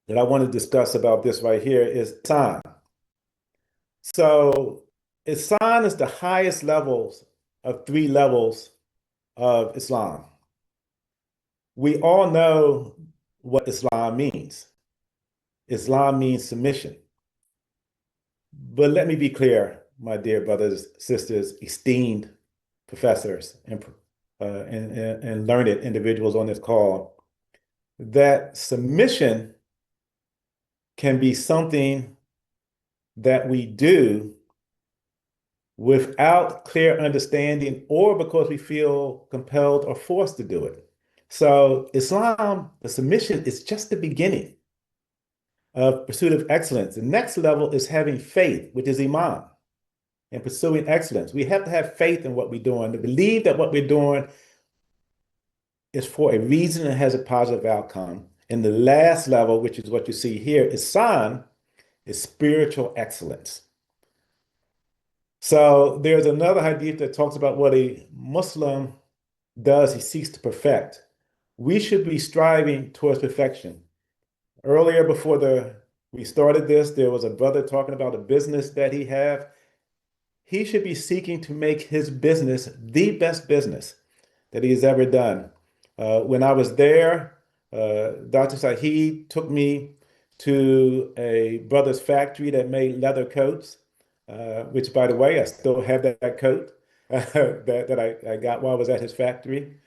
that I want to discuss about this right here is Ihsan. So Ihsan is the highest levels of three levels of Islam. We all know what Islam means. Islam means submission. But let me be clear, my dear brothers, sisters, esteemed professors, and learned individuals on this call, that submission can be something that we do without clear understanding or because we feel compelled or forced to do it. So Islam, the submission is just the beginning of pursuit of excellence. The next level is having faith, which is Iman, and pursuing excellence. We have to have faith in what we're doing, to believe that what we're doing is for a reason and has a positive outcome. And the last level, which is what you see here, Ihsan, is spiritual excellence. So there's another hadith that talks about what a Muslim does, he seeks to perfect. We should be striving towards perfection. Earlier, before we started this, there was a brother talking about a business that he have. He should be seeking to make his business the best business that he's ever done. When I was there, Dr. Saheed took me to a brother's factory that made leather coats, which, by the way, I still have that coat that I got while I was at his factory.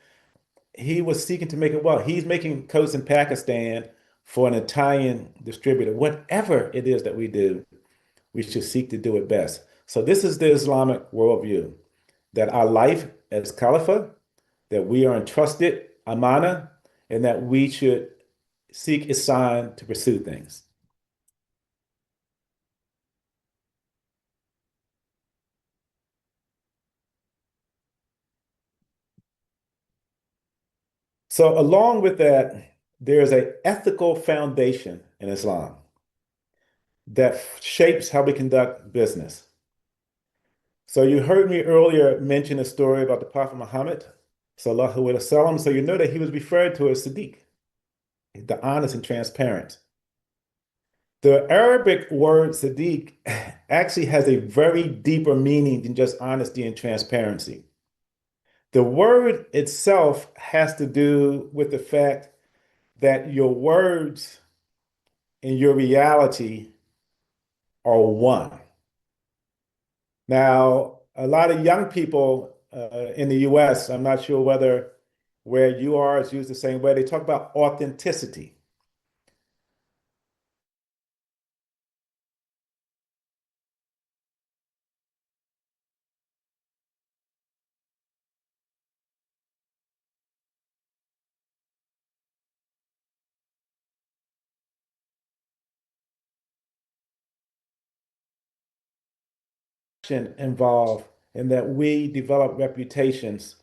He was seeking to make it well. He's making coats in Pakistan for an Italian distributor. Whatever it is that we do, we should seek to do it best. So this is the Islamic worldview, that our life as Khalifa, that we are entrusted amana, and that we should seek ihsan to pursue things. So along with that, there's an ethical foundation in Islam that shapes how we conduct business. So you heard me earlier mention a story about the Prophet Muhammad, sallallahu alaihi wasallam. So you know that he was referred to as Siddiq, the honest and transparent. The Arabic word Siddiq actually has a very deeper meaning than just honesty and transparency. The word itself has to do with the fact that your words and your reality are one. Now, a lot of young people in the US, I'm not sure whether where you are is used the same way, they talk about authenticity. Involved in that we develop reputations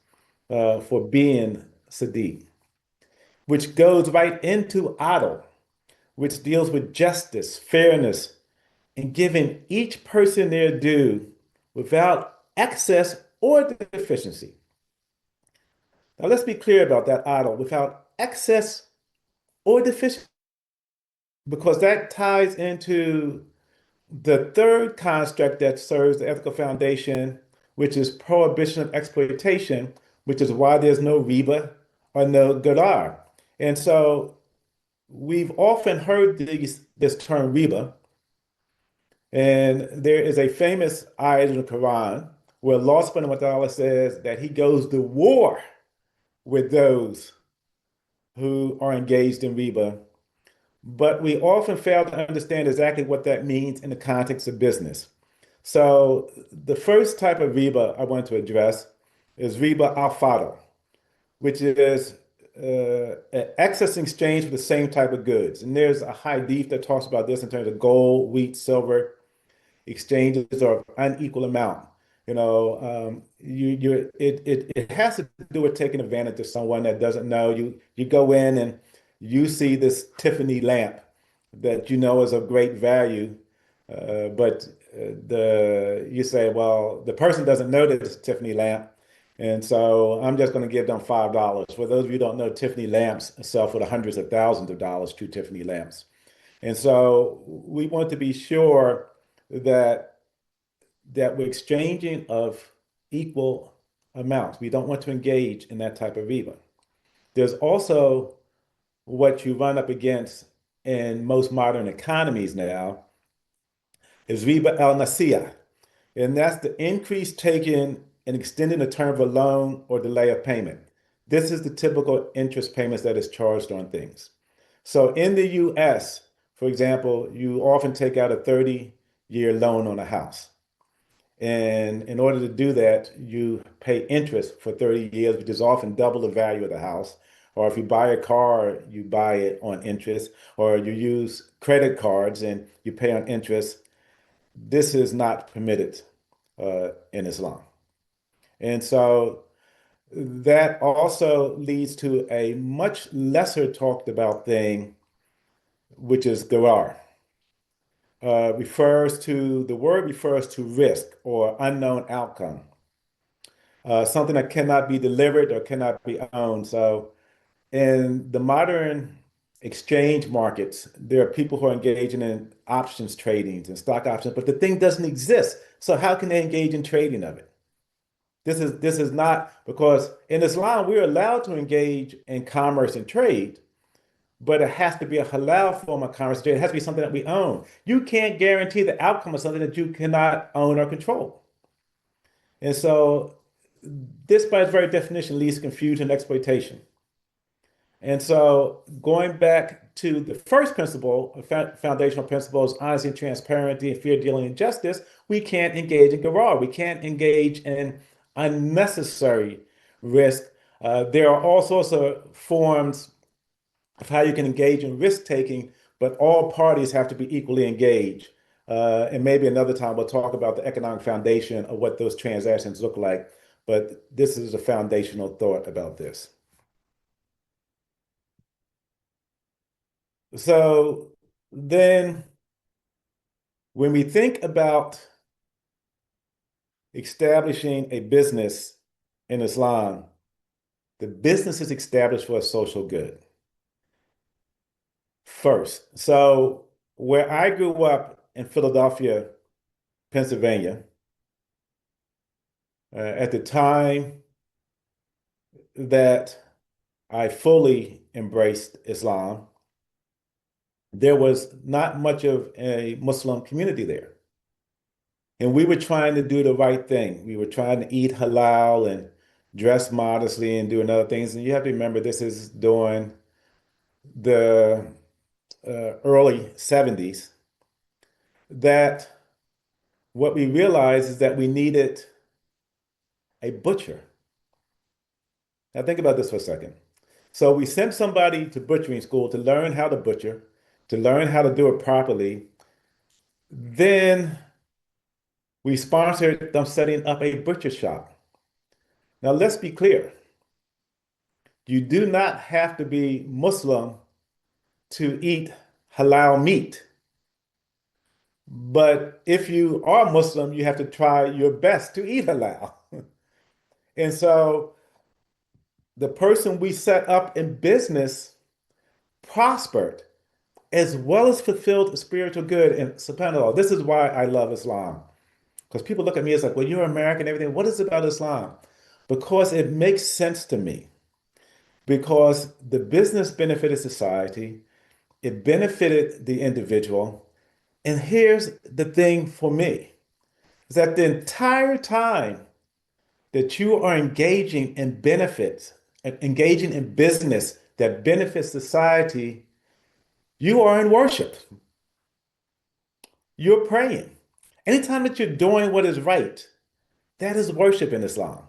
for being Sadiq, which goes right into Adl, which deals with justice, fairness, and giving each person their due without excess or deficiency. Now, let's be clear about that Adl, without excess or deficiency, because that ties into the third construct that serves the ethical foundation, which is prohibition of exploitation, which is why there's no riba or no garar. And so we've often heard this term riba, and there is a famous ayah in the Quran where Allah subhanahu wa ta'ala says that he goes to war with those who are engaged in riba. But we often fail to understand exactly what that means in the context of business. So the first type of riba I want to address is riba al-fadl, which is an excess exchange for the same type of goods. And there's a hadith that talks about this in terms of gold, wheat, silver exchanges are unequal amount. It has to do with taking advantage of someone that doesn't know. You go in and you see this Tiffany lamp that you know is of great value, but the you say, well, the person doesn't know that it's a Tiffany lamp, and so I'm just going to give them $5. For those of you who don't know, Tiffany lamps sell for the hundreds of thousands of dollars, true Tiffany lamps. And so we want to be sure that we're exchanging of equal amounts. We don't want to engage in that type of riba. There's also what you run up against in most modern economies now is riba al-nasiya, and that's the increase taken in extending the term of a loan or delay of payment. This is the typical interest payments that is charged on things. So in the US, for example, you often take out a 30-year loan on a house. And in order to do that, you pay interest for 30 years, which is often double the value of the house. Or if you buy a car, you buy it on interest, or you use credit cards and you pay on interest. This is not permitted in Islam. And so that also leads to a much lesser talked about thing, which is garar. The word refers to risk or unknown outcome, something that cannot be delivered or cannot be owned. So in the modern exchange markets, there are people who are engaging in options tradings and stock options, but the thing doesn't exist. So how can they engage in trading of it? This is not because in Islam we're allowed to engage in commerce and trade, but it has to be a halal form of commerce and trade. It has to be something that we own. You can't guarantee the outcome of something that you cannot own or control. And so this, by its very definition, leads to confusion and exploitation. And so, going back to the first principle, foundational principles, honesty and transparency, and fair dealing and justice, we can't engage in garar. We can't engage in unnecessary risk. There are all sorts of forms of how you can engage in risk taking, but all parties have to be equally engaged. And maybe another time we'll talk about the economic foundation of what those transactions look like. But this is a foundational thought about this. So then when we think about establishing a business in Islam, the business is established for a social good first. So where I grew up in Philadelphia, Pennsylvania, at the time that I fully embraced Islam, there was not much of a Muslim community there. And we were trying to do the right thing. We were trying to eat halal and dress modestly and doing other things. And you have to remember, this is during the early 70s, that what we realized is that we needed a butcher. Now, think about this for a second. So, we sent somebody to butchering school to learn how to butcher, to learn how to do it properly. Then we sponsored them setting up a butcher shop. Now, let's be clear. You do not have to be Muslim to eat halal meat. But if you are Muslim, you have to try your best to eat halal. And so the person we set up in business prospered as well as fulfilled a spiritual good. And subhanAllah, this is why I love Islam. Because people look at me as like, well, you're American and everything. What is it about Islam? Because it makes sense to me. Because the business benefited society, it benefited the individual. And here's the thing for me is that the entire time that you are engaging in benefits, engaging in business that benefits society, you are in worship. You're praying. Anytime that you're doing what is right, that is worship in Islam.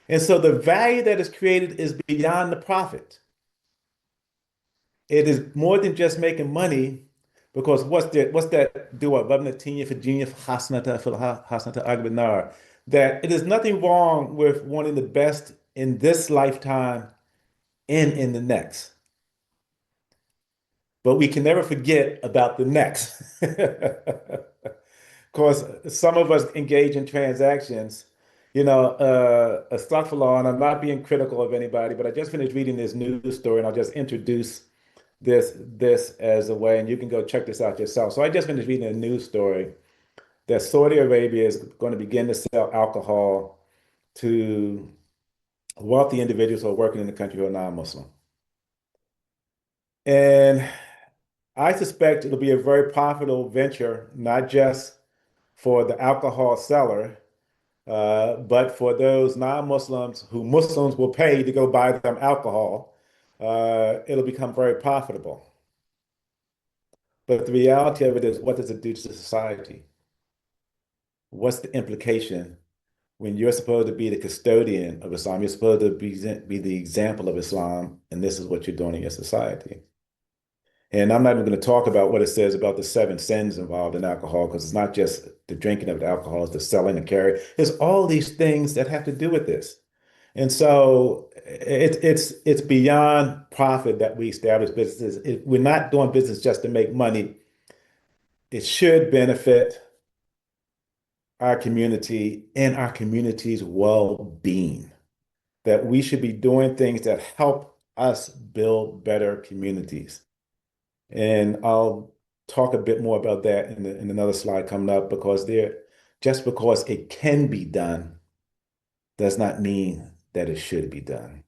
And so the value that is created is beyond the profit. It is more than just making money, because what's that dua? "Wabnatinya fi dunya hasanata fil hasanata agbinar." That it is nothing wrong with wanting the best in this lifetime and in the next. But we can never forget about the next. Because some of us engage in transactions, astaghfirullah, and I'm not being critical of anybody, but I just finished reading this news story and I'll just introduce this as a way, and you can go check this out yourself. So I just finished reading a news story that Saudi Arabia is going to begin to sell alcohol to wealthy individuals who are working in the country who are non-Muslim. And I suspect it'll be a very profitable venture, not just for the alcohol seller, but for those non-Muslims who Muslims will pay to go buy them alcohol. It'll become very profitable. But the reality of it is, what does it do to society? What's the implication when you're supposed to be the custodian of Islam? You're supposed to be the example of Islam, and this is what you're doing in your society. And I'm not even going to talk about what it says about the seven sins involved in alcohol, because it's not just the drinking of the alcohol, it's the selling and carry. There's all these things that have to do with this. And so it's beyond profit that we establish businesses. We're not doing business just to make money. It should benefit our community and our community's well-being. That we should be doing things that help us build better communities. And I'll talk a bit more about that in another slide coming up, because just because it can be done does not mean that it should be done.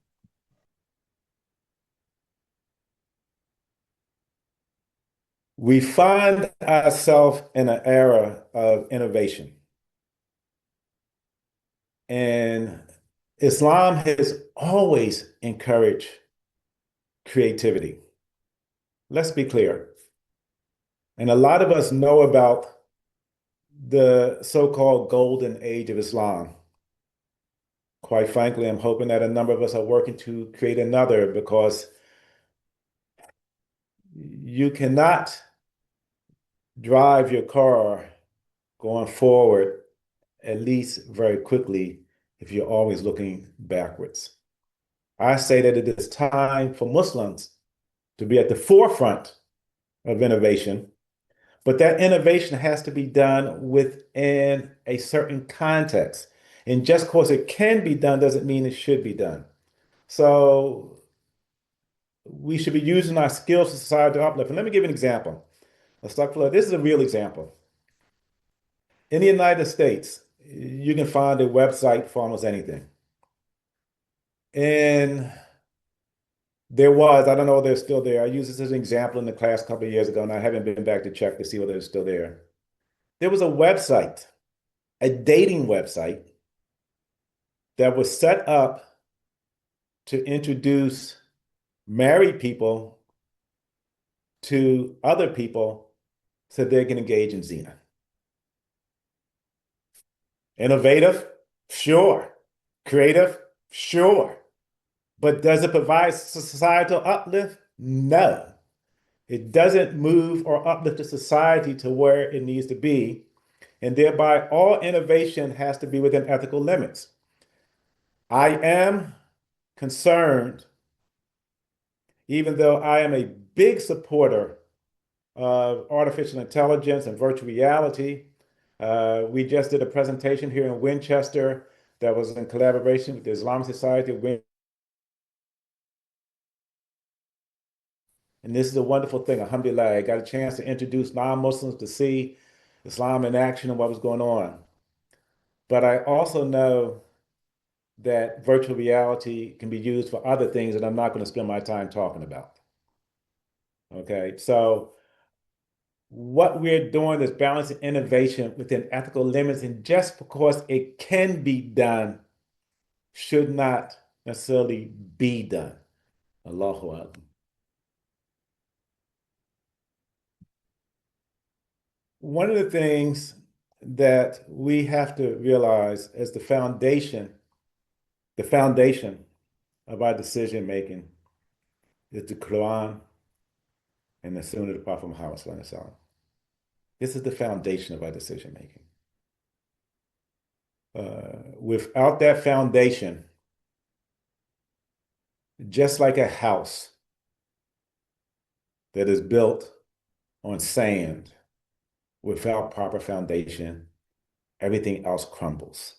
We find ourselves in an era of innovation, and Islam has always encouraged creativity. Let's be clear. And a lot of us know about the so-called golden age of Islam. Quite frankly, I'm hoping that a number of us are working to create another, because you cannot drive your car going forward, at least very quickly, if you're always looking backwards. I say that it is time for Muslims to be at the forefront of innovation, but that innovation has to be done within a certain context. And just because it can be done doesn't mean it should be done. So we should be using our skills to society to uplift. And let me give you an example. This is a real example. In the United States, you can find a website for almost anything. And I don't know if they're still there. I used this as an example in the class a couple of years ago, and I haven't been back to check to see whether it's still there. There was a website, a dating website, that was set up to introduce married people to other people so they can engage in zina. Innovative? Sure. Creative? Sure. But does it provide societal uplift? No. It doesn't move or uplift the society to where it needs to be. And thereby, all innovation has to be within ethical limits. I am concerned, even though I am a big supporter of artificial intelligence and virtual reality. We just did a presentation here in Winchester that was in collaboration with the Islamic Society of Winchester. And this is a wonderful thing. Alhamdulillah, I got a chance to introduce non-Muslims to see Islam in action and what was going on. But I also know that virtual reality can be used for other things that I'm not going to spend my time talking about. Okay, so what we're doing is balancing innovation within ethical limits, and just because it can be done should not necessarily be done. Allahu Akbar. One of the things that we have to realize as the foundation of our decision making is the Quran and the Sunnah of the Prophet Muhammad Sallallahu Alaihi Wasallam. This is the foundation of our decision making. Without that foundation, just like a house that is built on sand without proper foundation, everything else crumbles.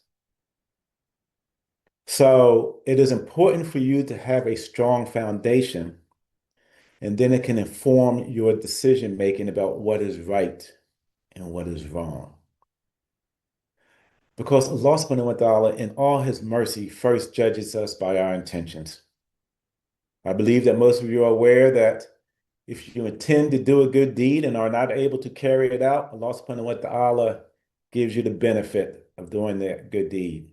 So it is important for you to have a strong foundation. And then it can inform your decision making about what is right and what is wrong. Because Allah subhanahu wa ta'ala, in all his mercy, first judges us by our intentions. I believe that most of you are aware that if you intend to do a good deed and are not able to carry it out, Allah subhanahu wa ta'ala gives you the benefit of doing that good deed.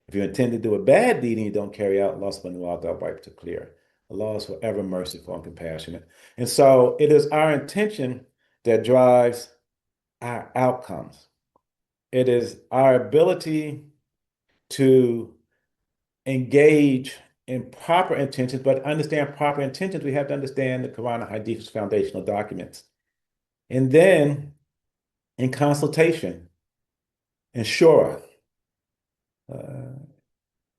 If you intend to do a bad deed and you don't carry out, Allah subhanahu wa ta'ala wipes it clear. Allah is forever merciful and compassionate. And so it is our intention that drives our outcomes. It is our ability to engage in proper intentions, but understand proper intentions, we have to understand the Quran and Hadith as foundational documents. And then in consultation and shura, uh,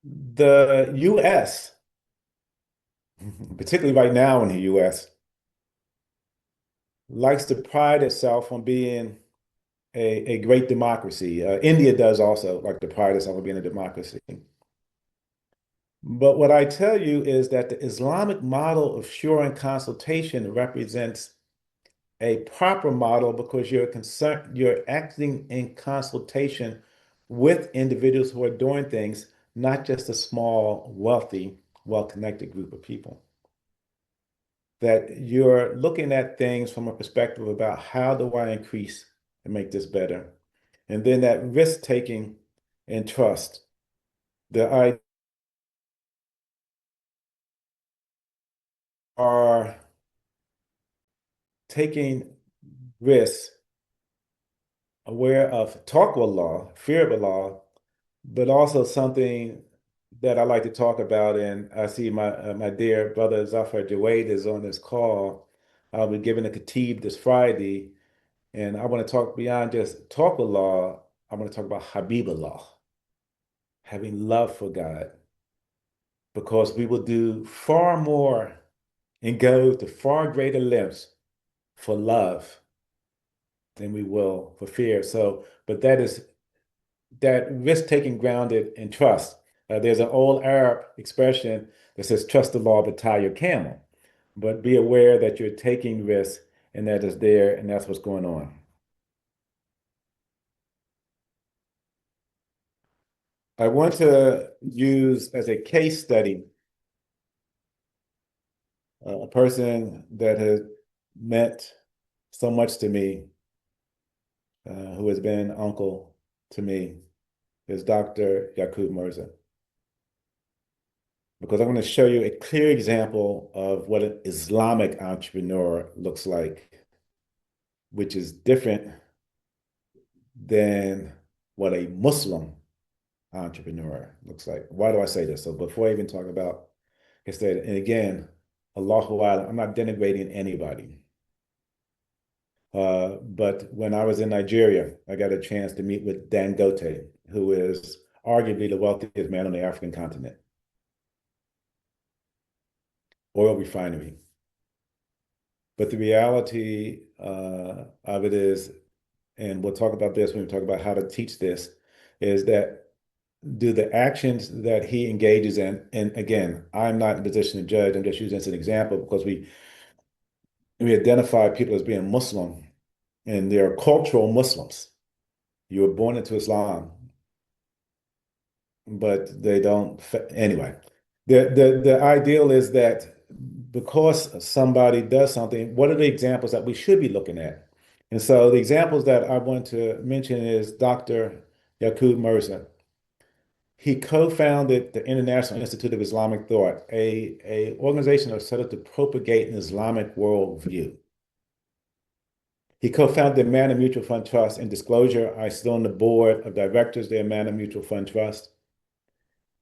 the U.S., particularly right now in the U.S., likes to pride itself on being a great democracy. India does also like to pride itself on being a democracy. But what I tell you is that the Islamic model of shura and consultation represents a proper model because you're acting in consultation with individuals who are doing things, not just a small, wealthy, well-connected group of people. That you're looking at things from a perspective about how do I increase and make this better? And then that risk taking and trust. The are taking risks, aware of taqwa law, fear of Allah, but also something that I like to talk about. And I see my dear brother Zafar Jawed is on this call. I'll be giving a khatib this Friday, and I want to talk beyond just taqwa law. I want to talk about Habibullah, having love for God, because we will do far more and go to far greater lengths for love than we will for fear. So, but that is that risk taking grounded in trust. There's an old Arab expression that says, trust the law, but tie your camel. But be aware that you're taking risks and that is there, and that's what's going on. I want to use as a case study a person that has meant so much to me, who has been an uncle to me, is Dr. Yaqub Mirza. Because I'm going to show you a clear example of what an Islamic entrepreneur looks like, which is different than what a Muslim entrepreneur looks like. Why do I say this? So before I even talk about instead, and again, Allahu A'lam, I'm not denigrating anybody. But when I was in Nigeria, I got a chance to meet with Dangote, who is arguably the wealthiest man on the African continent. Oil refinery. But the reality of it is, and we'll talk about this when we talk about how to teach this, is that do the actions that he engages in, and again, I'm not in a position to judge, I'm just using this as an example because we identify people as being Muslim, and they're cultural Muslims. You were born into Islam, but they don't, anyway. The ideal is that because somebody does something, what are the examples that we should be looking at? And so the examples that I want to mention is Dr. Yaqub Mirza. He co-founded the International Institute of Islamic Thought, a organization that was set up to propagate an Islamic worldview. He co-founded the Manna Mutual Fund Trust. In disclosure, I sit on the board of directors there, Manna Mutual Fund Trust.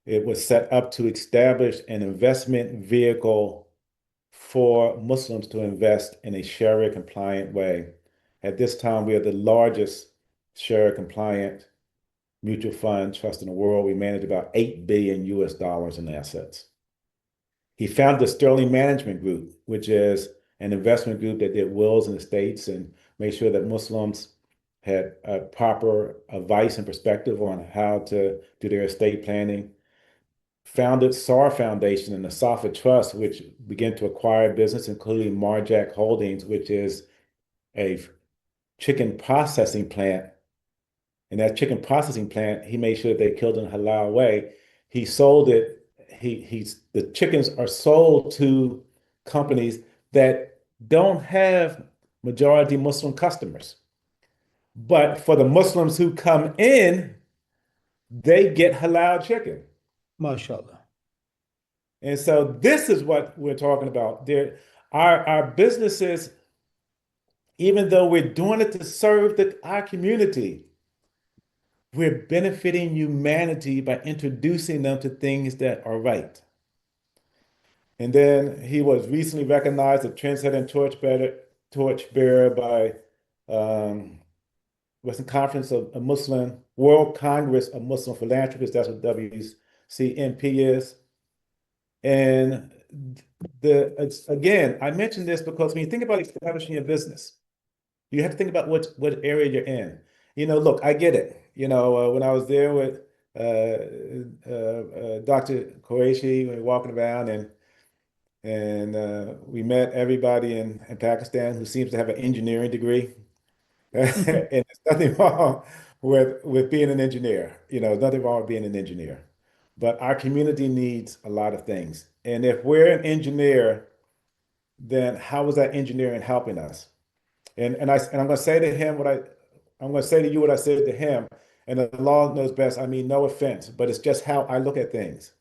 It was set up to establish an investment vehicle for Muslims to invest in a Sharia compliant way. At this time, we are the largest Sharia compliant mutual fund trust in the world. We manage about 8 billion US dollars in assets. He founded the Sterling Management Group, which is an investment group that did wills in the States and made sure that Muslims had proper advice and perspective on how to do their estate planning. founded SAR Foundation and the Safa Trust, which began to acquire business, including Marjack Holdings, which is a chicken processing plant. And that chicken processing plant, he made sure they killed in a halal way. He sold it. The chickens are sold to companies that don't have majority Muslim customers. But for the Muslims who come in, they get halal chicken. MashaAllah. And so this is what we're talking about. Our businesses, even though we're doing it to serve our community, we're benefiting humanity by introducing them to things that are right. And then he was recently recognized a trendsetting torchbearer by Western Conference of Muslim World Congress of Muslim Philanthropists. That's what WCMP is. And again, I mentioned this because when you think about establishing a business, you have to think about what area you're in. Look, I get it. When I was there with Dr. Qureshi, we were walking around and we met everybody in Pakistan who seems to have an engineering degree. And there's nothing wrong with being an engineer. Nothing wrong with being an engineer. But our community needs a lot of things. And if we're an engineer, then how is that engineering helping us? And I'm going to say to him I'm going to say to you what I said to him. And the law knows best. I mean, no offense, but it's just how I look at things.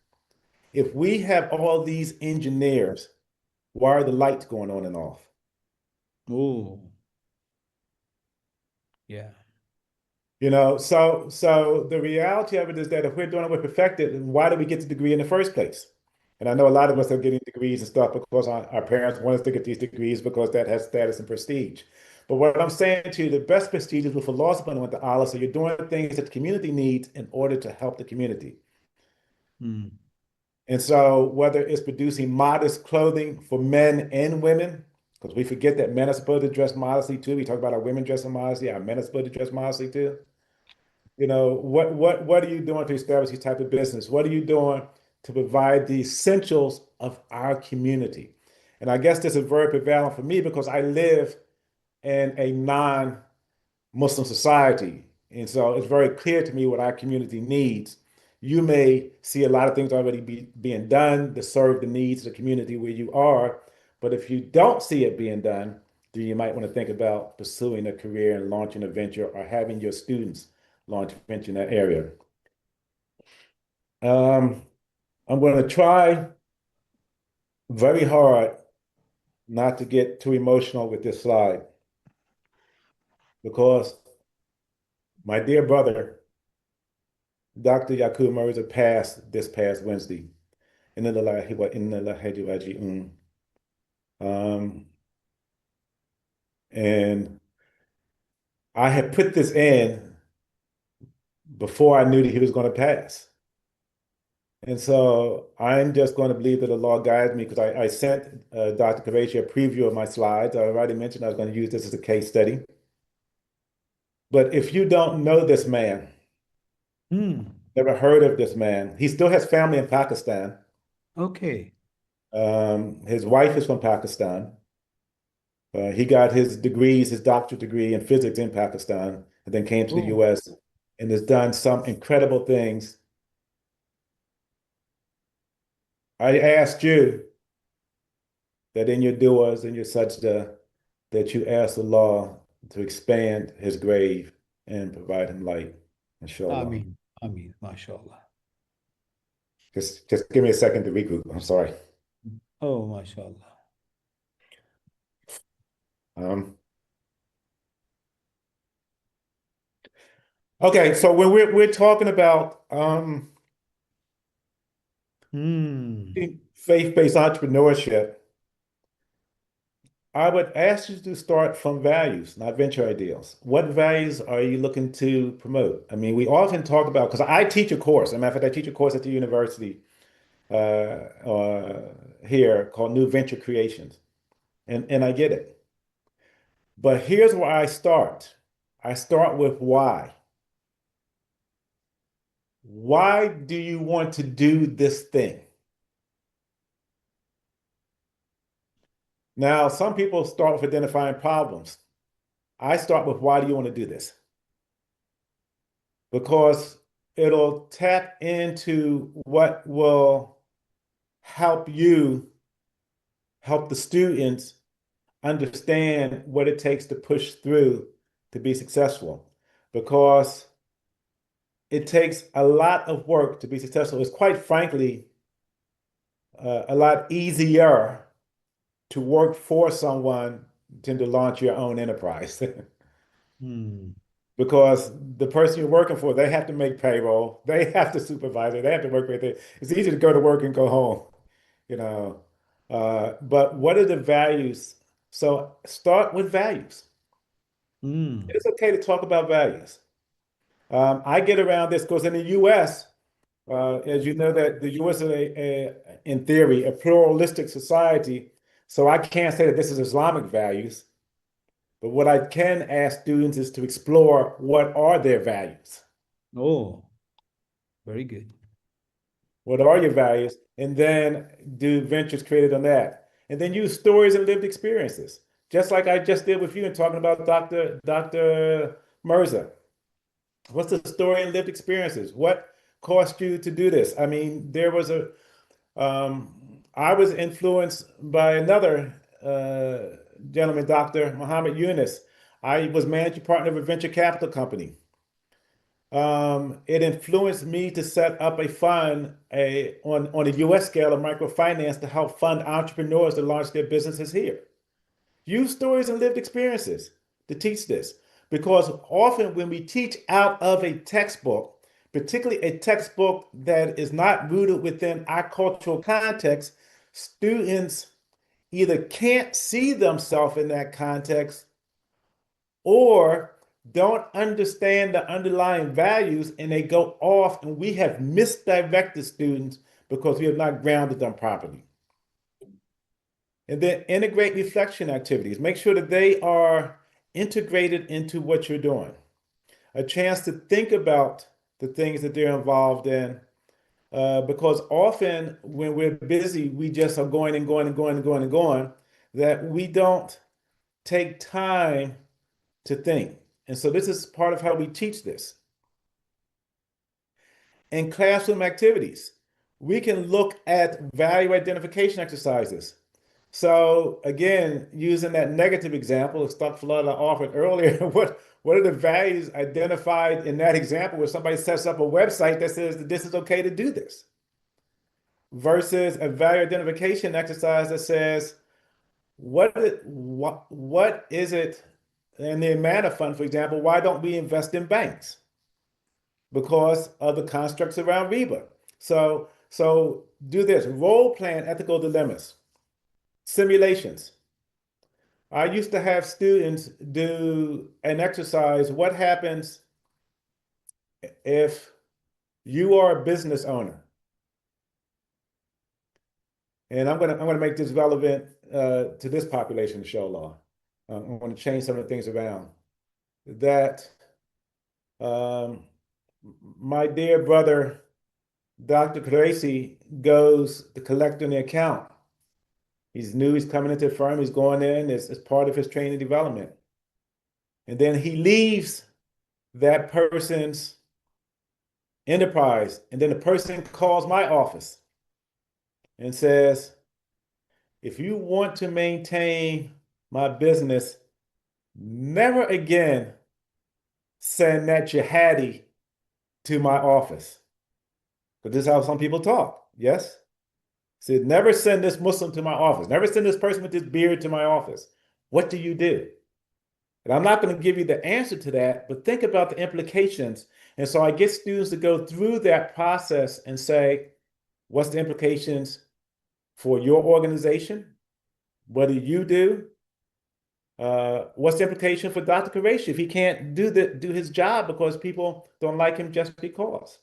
If we have all these engineers, why are the lights going on and off? Oh, yeah. So the reality of it is that if we're doing it with perfected, then why did we get the degree in the first place? And I know a lot of us are getting degrees and stuff because our parents want us to get these degrees because that has status and prestige. But what I'm saying to you, the best prestige is with Allah subhanahu wa ta'ala. So you're doing things that the community needs in order to help the community. Mm. And so whether it's producing modest clothing for men and women, because we forget that men are supposed to dress modestly too. We talk about our women dressing modestly, our men are supposed to dress modestly too. What are you doing to establish these type of business? What are you doing to provide the essentials of our community? And I guess this is very prevalent for me because I live in a non-Muslim society. And so it's very clear to me what our community needs. You may see a lot of things already being done to serve the needs of the community where you are. But if you don't see it being done, then you might want to think about pursuing a career and launching a venture or having your students launch a venture in that area. Um, I'm going to try very hard not to get too emotional with this slide because my dear brother, Dr. Yakub Mirza, passed this past Wednesday. Inna lillahi wa inna ilaihi raji'un. And I had put this in before I knew that he was going to pass. And so I'm just going to believe that the Lord guides me because I sent Dr. Kavachi a preview of my slides. I already mentioned I was going to use this as a case study. But if you don't know this man, Mm. never heard of this man, he still has family in Pakistan. Okay. His wife is from Pakistan. He got his degrees, his doctorate degree in physics in Pakistan, and then came to the Oh, US and has done some incredible things. I asked you that in your du'as and your sajda, that you ask Allah to expand his grave and provide him light, inshallah. Ameen. Ameen. MashaAllah. Just give me a second to regroup. I'm sorry. Oh, MashaAllah. Um, okay, so when we're talking about Mm. faith-based entrepreneurship, I would ask you to start from values, not venture ideals. What values are you looking to promote? I mean, we often talk about, because I teach a course. As a matter of fact, I teach a course at the university here called New Venture Creations. And I get it. But here's where I start. I start with why. Why do you want to do this thing? Now, some people start with identifying problems. I start with why do you want to do this? Because it'll tap into what will help you help the students understand what it takes to push through to be successful. Because it takes a lot of work to be successful. It's quite frankly a lot easier to work for someone than to launch your own enterprise. Hmm. Because the person you're working for, they have to make payroll, they have to supervise it, they have to work with it. It's easy to go to work and go home, you know. But what are the values? So start with values. Hmm. It's okay to talk about values. I get around this because in the U.S., as you know, that the U.S. is in theory, a pluralistic society. So I can't say that this is Islamic values, but what I can ask students is to explore what are their values. Oh, very good. What are your values? And then do ventures created on that. And then use stories and lived experiences, just like I just did with you and talking about Dr. Mirza. What's the story and lived experiences? What caused you to do this? I mean, I was influenced by another gentleman, Dr. Muhammad Yunus. I was managing partner of a venture capital company. It influenced me to set up a fund on a US scale of microfinance to help fund entrepreneurs to launch their businesses here. Use stories and lived experiences to teach this. Because often when we teach out of a textbook, particularly a textbook that is not rooted within our cultural context, students either can't see themselves in that context or don't understand the underlying values and they go off, and we have misdirected students because we have not grounded them properly. And then integrate reflection activities. Make sure that they are integrated into what you're doing. A chance to think about the things that they're involved in. Because often when we're busy, we just are going and going and going and going and going, that we don't take time to think. And so this is part of how we teach this. In classroom activities, we can look at value identification exercises. So again, using that negative example of stuff Florida offered earlier, what are the values identified in that example where somebody sets up a website that says that this is okay to do this, versus a value identification exercise that says what is it in the Amana Fund, for example, why don't we invest in banks? Because of the constructs around riba. So do this, role plan ethical dilemmas, simulations. I used to have students do an exercise. What happens if you are a business owner? And I'm gonna make this relevant to this population, inshallah. I'm going to change some of the things around. That um, my dear brother, Dr. Qureshi, goes to collect on the account. He's new, he's coming into the firm, he's going in as part of his training development. And then he leaves that person's enterprise. And then the person calls my office and says, if you want to maintain my business, never again send that jihadi to my office. But this is how some people talk. Yes? Said, never send this Muslim to my office. Never send this person with this beard to my office. What do you do? And I'm not going to give you the answer to that, but think about the implications. And so I get students to go through that process and say, what's the implications for your organization? What do you do? What's the implication for Dr. Qureshi if he can't do his job because people don't like him just because?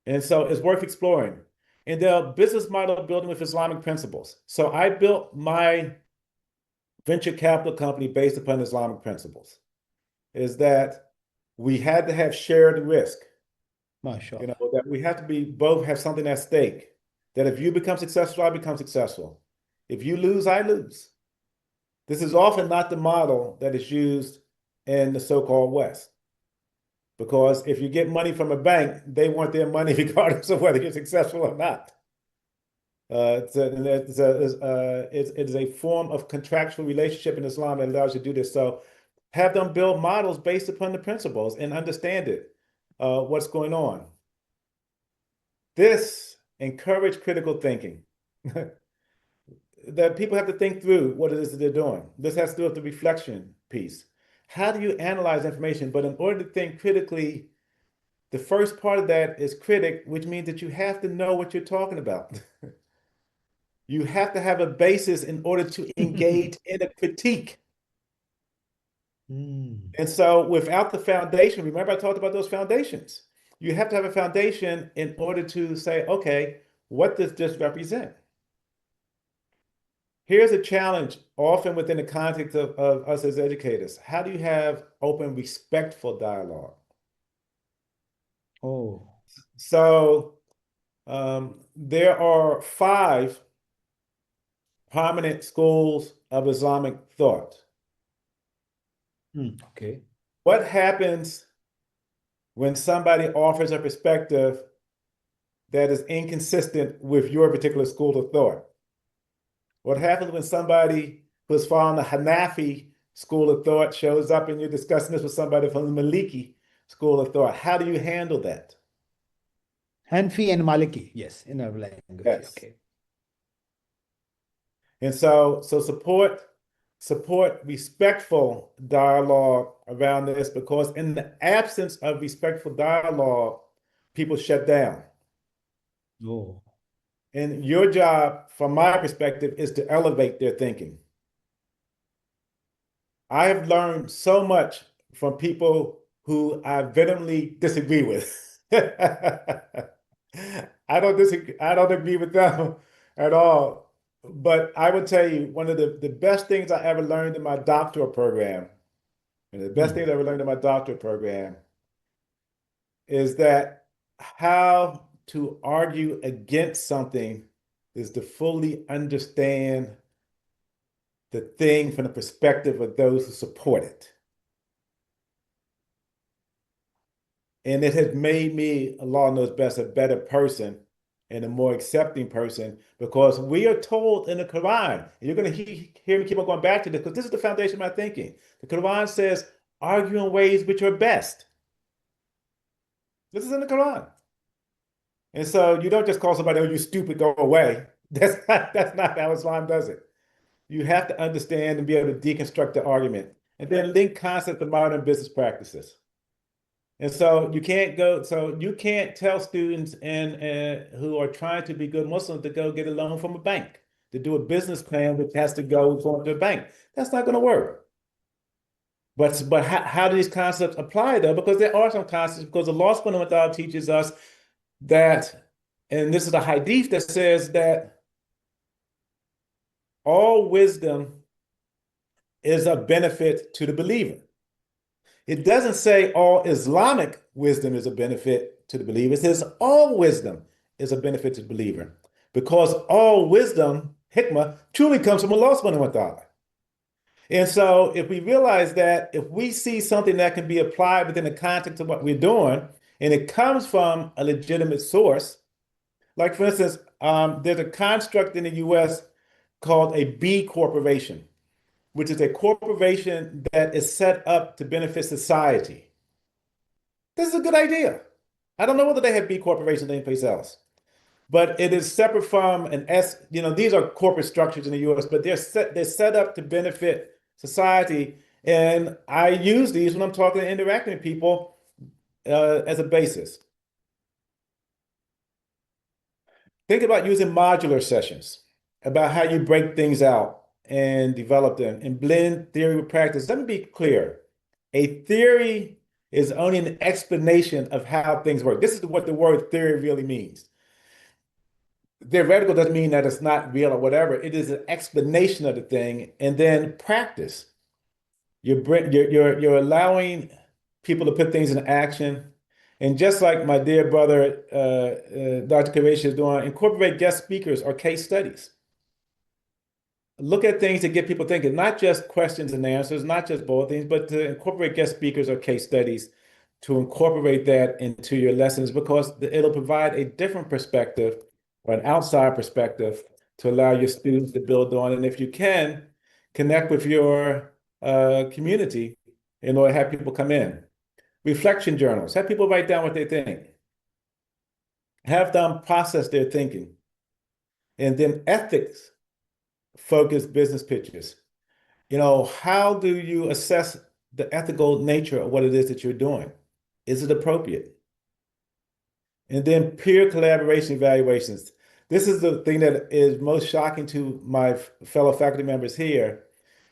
And so it's worth exploring. And the business model building with Islamic principles. So I built my venture capital company based upon Islamic principles. Is that we had to have shared risk. MashaAllah. that we have to be both have something at stake. That if you become successful, I become successful. If you lose, I lose. This is often not the model that is used in the so-called West. Because if you get money from a bank, they want their money regardless of whether you're successful or not. It is a form of contractual relationship in Islam that allows you to do this. So have them build models based upon the principles and understand it, what's going on. This encourage critical thinking. That people have to think through what it is that they're doing. This has to do with the reflection piece. How do you analyze information? But in order to think critically, the first part of that is critic, which means that you have to know what you're talking about. You have to have a basis in order to engage in a critique. Mm. And so without the foundation, remember I talked about those foundations. You have to have a foundation in order to say, okay, what does this represent? Here's a challenge, often within the context of us as educators. How do you have open, respectful dialogue? Oh. So there are 5 prominent schools of Islamic thought. Okay. What happens when somebody offers a perspective that is inconsistent with your particular school of thought? What happens when somebody who's following the Hanafi school of thought shows up and you're discussing this with somebody from the Maliki school of thought? How do you handle that? Hanfi and Maliki. Yes, in our language. Yes. Okay. And so support respectful dialogue around this, because in the absence of respectful dialogue, people shut down. Oh. And your job, from my perspective, is to elevate their thinking. I have learned so much from people who I vehemently disagree with. I don't agree with them at all. But I would tell you, one of the best things I ever learned in my doctoral program, and the best thing I ever learned in my doctoral program, is that how to argue against something is to fully understand the thing from the perspective of those who support it. And it has made me, Allah knows best, a better person and a more accepting person, because we are told in the Quran, and you're going to hear me keep on going back to this, because this is the foundation of my thinking. The Quran says, argue in ways which are best. This is in the Quran. And so you don't just call somebody, oh, you stupid, go away. That's not how Islam does it. You have to understand and be able to deconstruct the argument, and then link concepts to modern business practices. And so you can't tell students who are trying to be good Muslims to go get a loan from a bank, to do a business plan which has to go to a bank. That's not going to work. But how do these concepts apply though? Because there are some concepts, because Allah subhanahu wa ta'ala teaches us that, and this is a hadith that says that all wisdom is a benefit to the believer. It doesn't say all Islamic wisdom is a benefit to the believer. It says all wisdom is a benefit to the believer, because all wisdom, hikmah, truly comes from Allah subhanahu wa ta'ala. And so if we realize that, if we see something that can be applied within the context of what we're doing, and it comes from a legitimate source, like for instance, there's a construct in the US called a B corporation, which is a corporation that is set up to benefit society. This is a good idea. I don't know whether they have B corporations anyplace else, but it is separate from an S. These are corporate structures in the US, but they're set up to benefit society. And I use these when I'm talking and interacting with people as a basis. Think about using modular sessions, about how you break things out and develop them and blend theory with practice. Let me be clear. A theory is only an explanation of how things work. This is what the word theory really means. Theoretical doesn't mean that it's not real or whatever. It is an explanation of the thing, and then practice. You're allowing people to put things in action, And just like my dear brother, Dr. Qureshi is doing, incorporate guest speakers or case studies. Look at things to get people thinking, not just questions and answers, not just bold things, but to incorporate guest speakers or case studies, to incorporate that into your lessons because it'll provide a different perspective or an outside perspective to allow your students to build on. And if you can, connect with your community in order to have people come in. Reflection journals, have people write down what they think, have them process their thinking. And then ethics focused business pitches. How do you assess the ethical nature of what it is that you're doing? Is it appropriate? And then peer collaboration evaluations. This is the thing that is most shocking to my fellow faculty members here,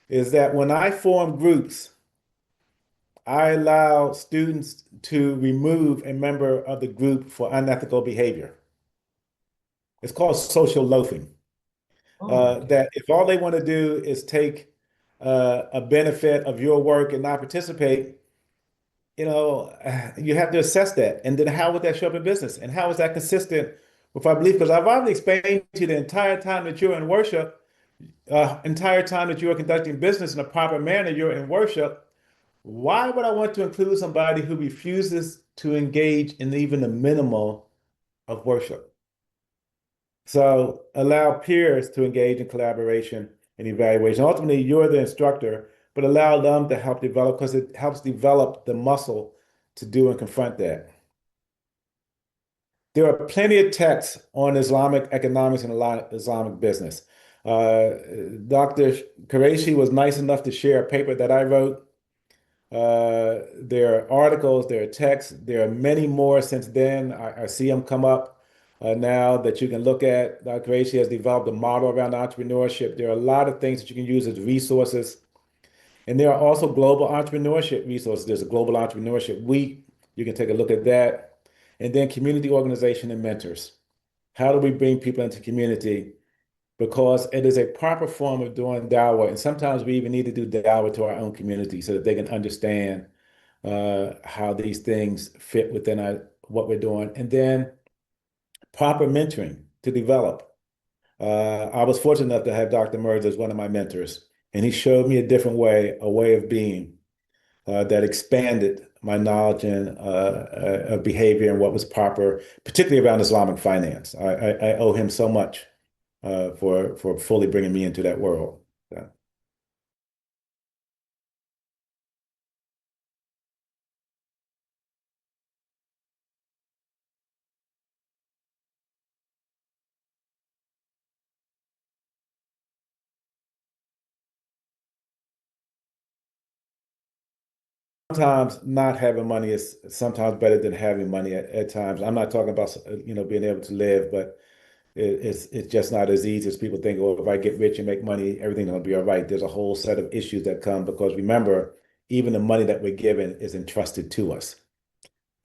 is that when I form groups, I allow students to remove a member of the group for unethical behavior. It's called social loafing. Oh, okay. That if all they want to do is take a benefit of your work and not participate, you have to assess that. And then how would that show up in business? And how is that consistent with our belief? Because I've already explained to you the entire time that you're in worship, entire time that you are conducting business in a proper manner, you're in worship. Why would I want to include somebody who refuses to engage in even the minimal of worship? So allow peers to engage in collaboration and evaluation. Ultimately, you're the instructor, but allow them to help develop because it helps develop the muscle to do and confront that. There are plenty of texts on Islamic economics and Islamic business. Uh, Dr. Qureshi was nice enough to share a paper that I wrote. There are articles, there are texts, there are many more since then. I see them come up now that you can look at. Dr. Qureshi has developed a model around entrepreneurship. There are a lot of things that you can use as resources. And there are also global entrepreneurship resources. There's a global entrepreneurship week. You can take a look at that. And then community organization and mentors. How do we bring people into community? Because it is a proper form of doing dawah. And sometimes we even need to do dawah to our own community so that they can understand how these things fit within what we're doing. And then proper mentoring to develop. I was fortunate enough to have Dr. Merz as one of my mentors, and he showed me a different way, a way of being that expanded my knowledge and of behavior and what was proper, particularly around Islamic finance. I owe him so much for fully bringing me into that world. Yeah. Sometimes not having money is sometimes better than having money at times. I'm not talking about being able to live, but it's just not as easy as people think. Oh, if I get rich and make money, everything's gonna be all right. There's a whole set of issues that come because remember, even the money that we're given is entrusted to us.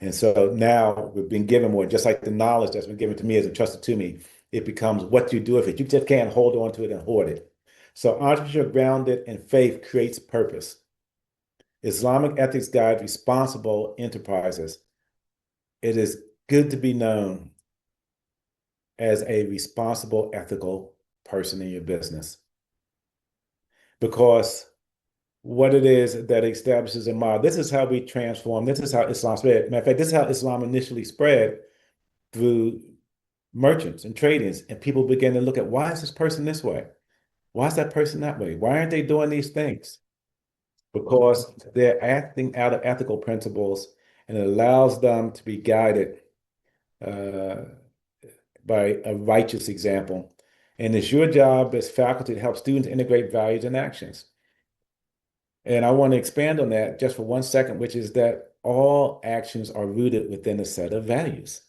And so now we've been given more, just like the knowledge that's been given to me is entrusted to me. It becomes what you do with it. You just can't hold on to it and hoard it. So entrepreneurship grounded in faith creates purpose. Islamic ethics guide responsible enterprises. It is good to be known as a responsible, ethical person in your business because what it is that establishes a model. This is how we transform. This is how Islam spread. Matter of fact, this is how Islam initially spread through merchants and traders, and people began to look at why is this person this way? Why is that person that way? Why aren't they doing these things? Because they're acting out of ethical principles, and it allows them to be guided uh, by a righteous example. And it's your job as faculty to help students integrate values and actions. And I want to expand on that just for 1 second, which is that all actions are rooted within a set of values.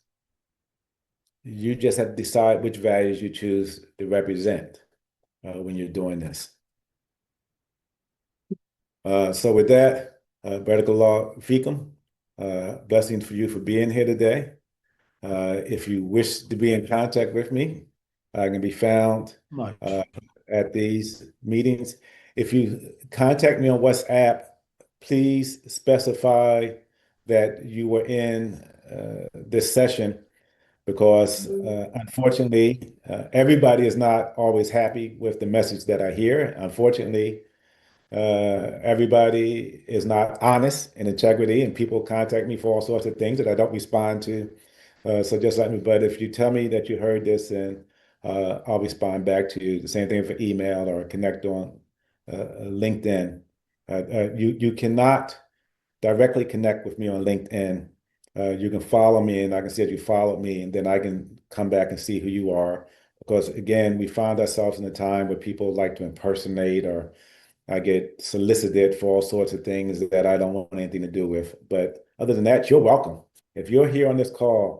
You just have to decide which values you choose to represent when you're doing this. So with that, Barakallah Fikum, blessings for you for being here today. If you wish to be in contact with me, I can be found uh, Much. at these meetings. If you contact me on WhatsApp, please specify that you were in this session because unfortunately, everybody is not always happy with the message that I hear. Unfortunately, everybody is not honest and integrity, and people contact me for all sorts of things that I don't respond to. So just let me, but if you tell me that you heard this, and I'll respond back to you. The same thing for email or connect on LinkedIn. You cannot directly connect with me on LinkedIn. You can follow me, and I can see that you followed me, and then I can come back and see who you are. Because again, we find ourselves in a time where people like to impersonate, or I get solicited for all sorts of things that I don't want anything to do with. But other than that, you're welcome. If you're here on this call,